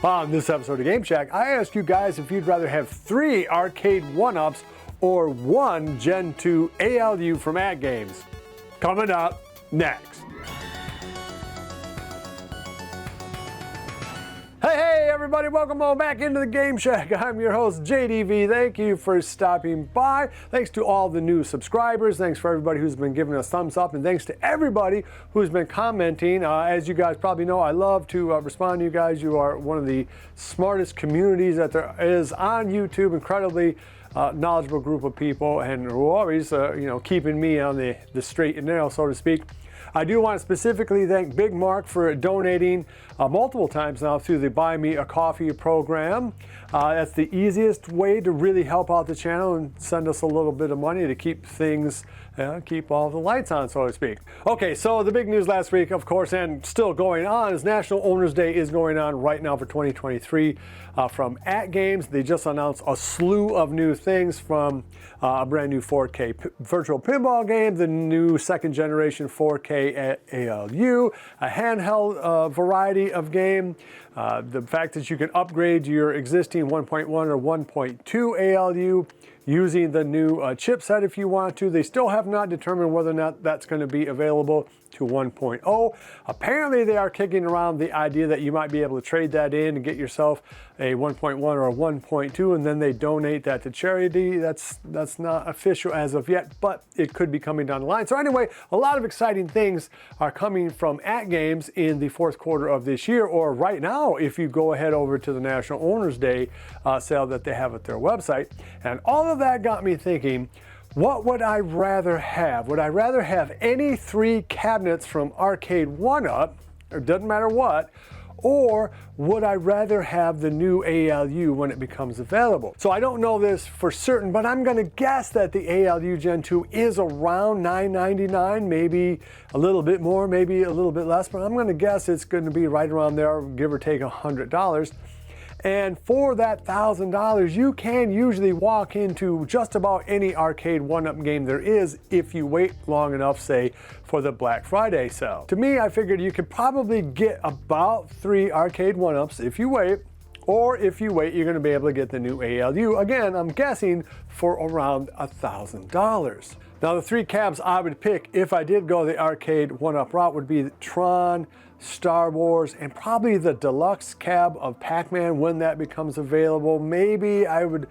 On this episode of Game Shack, I asked you guys if you'd rather have 3 Arcade1up's or 1 Gen 2 ALU from AtGames. Coming up next. Hey everybody, welcome on back into the Game Shack. I'm your host JDV. Thank you for stopping by. Thanks to all the new subscribers. Thanks for everybody who's been giving us thumbs up, and thanks to everybody who's been commenting. As you guys probably know, I love to respond to you guys. You are one of the smartest communities that there is on YouTube. Incredibly knowledgeable group of people, and who are always keeping me on the straight and narrow, so to speak. I do want to specifically thank Big Mark for donating multiple times now through the Buy Me a Coffee program. That's the easiest way to really help out the channel and send us a little bit of money to keep things, keep all the lights on, so to speak. Okay, so the big news last week, of course, and still going on, is National Owners Day is going on right now for 2023 from AtGames. They just announced a slew of new things, from a brand new 4K virtual pinball game, the new second generation 4K ALU, a handheld variety of game, the fact that you can upgrade your existing 1.1 or 1.2 ALU using the new chipset if you want to. They still have not determined whether or not that's going to be available to 1.0. Apparently they are kicking around the idea that you might be able to trade that in and get yourself a 1.1 or a 1.2, and then they donate that to charity. That's not official as of yet, but it could be coming down the line. So anyway, a lot of exciting things are coming from AtGames in the fourth quarter of this year, or right now if you go ahead over to the National Owners Day sale that they have at their website. And all of that got me thinking, what would I rather have? Would I rather have any 3 cabinets from Arcade1up, or doesn't matter what, or would I rather have the new ALU when it becomes available? So I don't know this for certain, but I'm gonna guess that the ALU Gen 2 is around $999, maybe a little bit more, maybe a little bit less, but I'm gonna guess it's gonna be right around there, give or take $100. And for that $1,000, you can usually walk into just about any Arcade1up game there is if you wait long enough, say, for the Black Friday sale. To me, I figured you could probably get about 3 Arcade1ups if you wait, or if you wait, you're gonna be able to get the new ALU. Again, I'm guessing for around $1,000. Now, the 3 cabs I would pick if I did go the Arcade1up route would be Tron, Star Wars, and probably the deluxe cab of Pac-Man when that becomes available. Maybe I would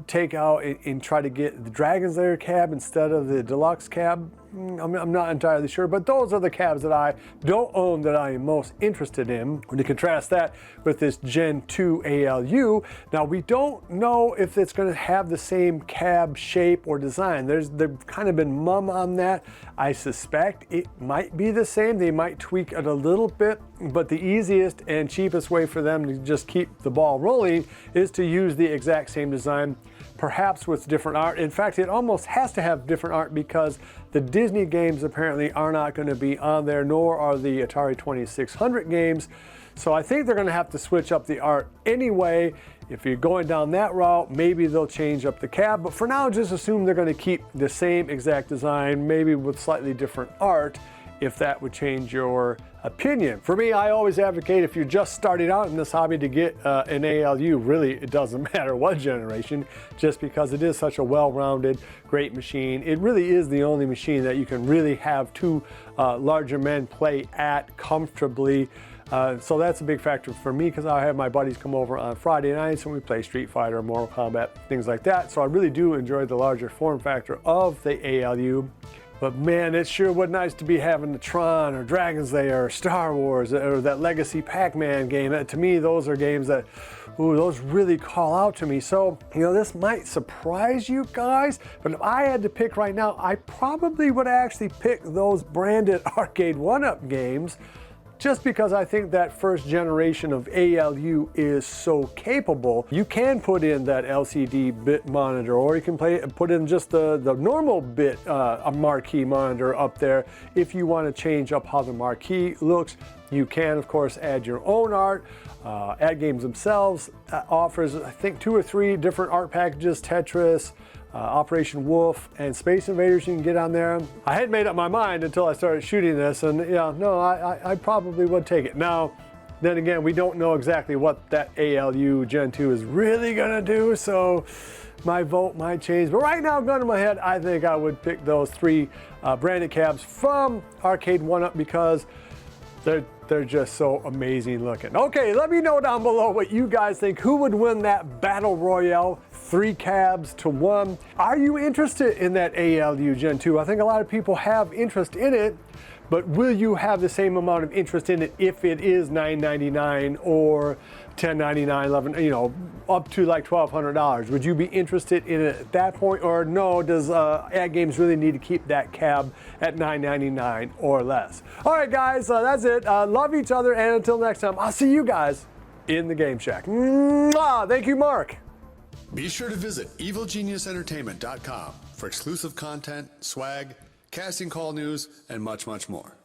take out and try to get the Dragon's Lair cab instead of the deluxe cab. I'm not entirely sure, but those are the cabs that I don't own that I am most interested in. When you contrast that with this Gen 2 ALU, now we don't know if it's going to have the same cab shape or design. They've kind of been mum on that. I suspect it might be the same. They might tweak it a little bit, but the easiest and cheapest way for them to just keep the ball rolling is to use the exact same design, perhaps with different art. In fact, it almost has to have different art because the Disney games apparently are not going to be on there, nor are the Atari 2600 games. So I think they're going to have to switch up the art anyway. If you're going down that route, maybe they'll change up the cab. But for now, just assume they're going to keep the same exact design, maybe with slightly different art, if that would change your opinion. For me, I always advocate if you're just starting out in this hobby to get an ALU. Really, it doesn't matter what generation, just because it is such a well-rounded, great machine. It really is the only machine that you can really have 2 larger men play at comfortably. So that's a big factor for me, because I have my buddies come over on Friday nights and we play Street Fighter, Mortal Kombat, things like that. So I really do enjoy the larger form factor of the ALU. But man, it sure would nice to be having the Tron or Dragon's Lair or Star Wars or that Legacy Pac-Man game. To me, those are games that, those really call out to me. So, this might surprise you guys, but if I had to pick right now, I probably would actually pick those branded Arcade1up games, just because I think that first generation of ALU is so capable. You can put in that LCD bit monitor, or you can put in just the normal bit marquee monitor up there. If you want to change up how the marquee looks, you can, of course, add your own art. AtGames themselves offers, I think, 2 or 3 different art packages: Tetris, Operation Wolf, and Space Invaders you can get on there. I hadn't made up my mind until I started shooting this, and yeah, no, I probably would take it. Now, Then again, we don't know exactly what that ALU Gen 2 is really gonna do, so my vote might change. But right now, gun to my head, I think I would pick those 3 branded cabs from Arcade1up because they're just so amazing looking. Okay, let me know down below what you guys think. Who would win that battle royale, 3 cabs to 1? Are you interested in that ALU Gen 2? I think a lot of people have interest in it, but will you have the same amount of interest in it if it is $999 or $1099, $11, you know, up to like $1,200? Would you be interested in it at that point, or no, does AtGames really need to keep that cab at $999 or less? All right, guys, that's it. Love each other, and until next time, I'll see you guys in the Game Shack. Mwah! Thank you, Mark. Be sure to visit evilgeniusentertainment.com for exclusive content, swag, casting call news, and much, much more.